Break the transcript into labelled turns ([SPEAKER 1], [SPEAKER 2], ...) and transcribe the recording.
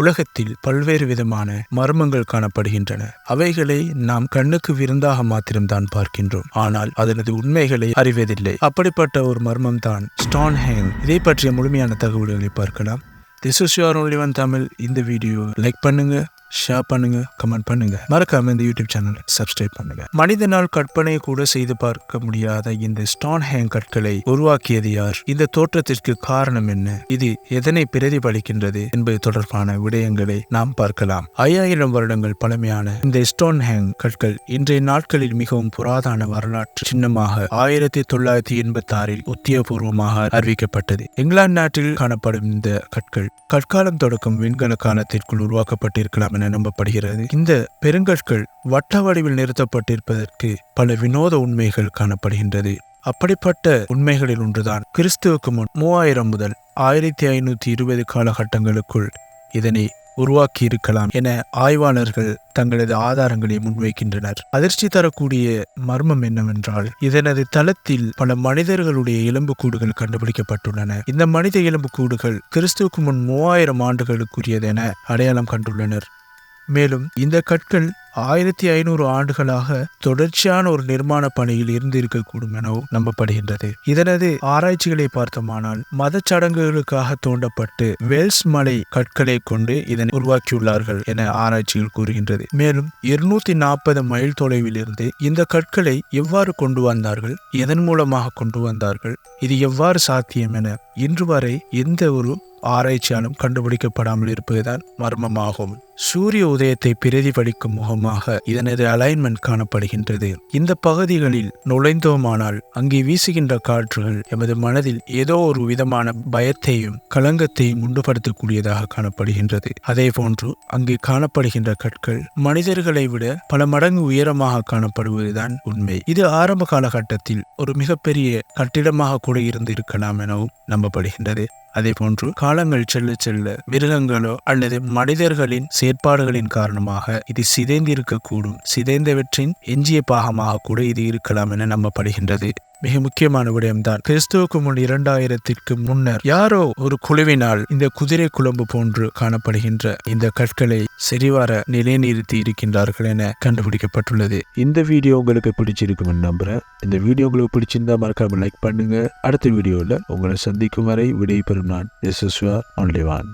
[SPEAKER 1] உலகத்தில் பல்வேறு விதமான மர்மங்கள் காணப்படுகின்றன. அவைகளை நாம் கண்ணுக்கு விருந்தாக மாத்திரம்தான் பார்க்கின்றோம், ஆனால் அதனது உண்மைகளை அறிவதில்லை. அப்படிப்பட்ட ஒரு மர்மம் தான் ஸ்டோன்ஹெஞ்ச். இதை பற்றிய முழுமையான தகவல்களை பார்க்கலாம். This is your Onlyonetamil. இந்த வீடியோ லைக் பண்ணுங்க, ஷேர் பண்ணுங்க, கமெண்ட் பண்ணுங்க. மறக்காம இந்த யூடியூப் சேனலை சப்ஸ்கிரைப் பண்ணுங்க. மனிதனால் கற்பனை கூட செய்து பார்க்க முடியாத இந்த ஸ்டோன்ஹெஞ்ச் கற்களை உருவாக்கியது யார்? இந்த தோற்றத்திற்கு காரணம் என்ன? இது எதனை பிரதிபலிக்கின்றது என்பது தொடர்பான விடயங்களை நாம் பார்க்கலாம். 5000 வருடங்கள் பழமையான இந்த ஸ்டோன்ஹெஞ்ச் கற்கள் இன்றைய நாட்களில் மிகவும் புராதன வரலாற்று சின்னமாக 1986 உத்தியோகபூர்வமாக அறிவிக்கப்பட்டது. இங்கிலாந்து நாட்டில் காணப்படும் இந்த கற்கள் கற்காலம் தொடக்கம் விண்கல காலத்திற்குள் உருவாக்கப்பட்டிருக்கலாம் என நம்பப்படுகிறது. இந்த பெருங்கற்கள் வட்ட வடிவில் நிறுத்தப்பட்டிருப்பதற்கு பல வினோத உண்மைகள் காணப்படுகின்றது. அப்படிப்பட்ட உண்மைகளில் ஒன்றுதான் கிறிஸ்துவுக்கு முன் 3000 முதல் 1520 காலகட்டங்களுக்குள் இதனை உருவாக்கி இருக்கலாம் என ஆய்வாளர்கள் தங்களது ஆதாரங்களை முன்வைக்கின்றனர். அதிர்ச்சி தரக்கூடிய மர்மம் என்னவென்றால், இதனது தளத்தில் பல மனிதர்களுடைய எலும்புக்கூடுகள் கண்டுபிடிக்கப்பட்டுள்ளன. இந்த மனித எலும்புக்கூடுகள் கிறிஸ்துவுக்கு முன் 3000 ஆண்டுகளுக்குரியது என அடையாளம் கண்டுள்ளனர். மேலும் இந்த கற்கள் 1500 ஆண்டுகளாக தொடர்ச்சியான ஒரு நிர்மாண பணியில் இருந்து இருக்கக்கூடும் எனவும் நம்பப்படுகின்றது. இதனது ஆராய்ச்சிகளை பார்த்தோமானால் மத சடங்குகளுக்காக தோண்டப்பட்டு வேல்ஸ் மலை கற்களை கொண்டு இதனை உருவாக்கியுள்ளார்கள் என ஆராய்ச்சிகள் கூறுகின்றது. மேலும் 240 மைல் தொலைவில் இருந்து இந்த கற்களை எவ்வாறு கொண்டு வந்தார்கள், எதன் மூலமாக கொண்டு வந்தார்கள், இது எவ்வாறு சாத்தியம் என இன்று வரை எந்த ஒரு ஆராய்ச்சியாலும் கண்டுபிடிக்கப்படாமல் இருப்பதுதான் மர்மமாகும். சூரிய உதயத்தை பிரதிபலிக்கும் முகமாக இதனது அலைன்மெண்ட் காணப்படுகின்றது. இந்த பகுதிகளில் நுழைந்தோமானால் அங்கே வீசுகின்ற காற்றுகள் எமது மனதில் ஏதோ ஒரு விதமான பயத்தையும் கலங்கத்தையும் உண்டுபடுத்தக்கூடியதாக காணப்படுகின்றது. அதே போன்று அங்கே காணப்படுகின்ற கற்கள் மனிதர்களை விட பல மடங்கு உயரமாக காணப்படுவதுதான் உண்மை. இது ஆரம்ப காலகட்டத்தில் ஒரு மிகப்பெரிய கட்டிடமாக கூட இருந்து இருக்கலாம் எனவும் நம்பப்படுகின்றது. அதே போன்று காலங்கள் செல்ல செல்ல மிருகங்களோ அல்லது மனிதர்களின் செயற்பாடுகளின் காரணமாக இது சிதைந்திருக்கக்கூடும். சிதைந்தவற்றின் எஞ்சிய பாகமாக கூட இது இருக்கலாம் என நம்பப்படுகின்றது. மிக முக்கியமான விடயம்தான், கிறிஸ்துவுக்கு முன் 2000ற்கு முன்னர் யாரோ ஒரு குழுவினால் இந்த குதிரை குழம்பு போன்று காணப்படுகின்ற இந்த கற்களை சரிவர நிலைநிறுத்தி இருக்கின்றார்கள் என கண்டுபிடிக்கப்பட்டுள்ளது. இந்த வீடியோ உங்களுக்கு பிடிச்சிருக்கும் நம்புறேன். இந்த வீடியோ உங்களுக்கு பிடிச்சிருந்தா மறக்காம லைக் பண்ணுங்க. அடுத்த வீடியோல உங்களை சந்திக்கும் வரை விடைபெறும் நான். This is your Only One.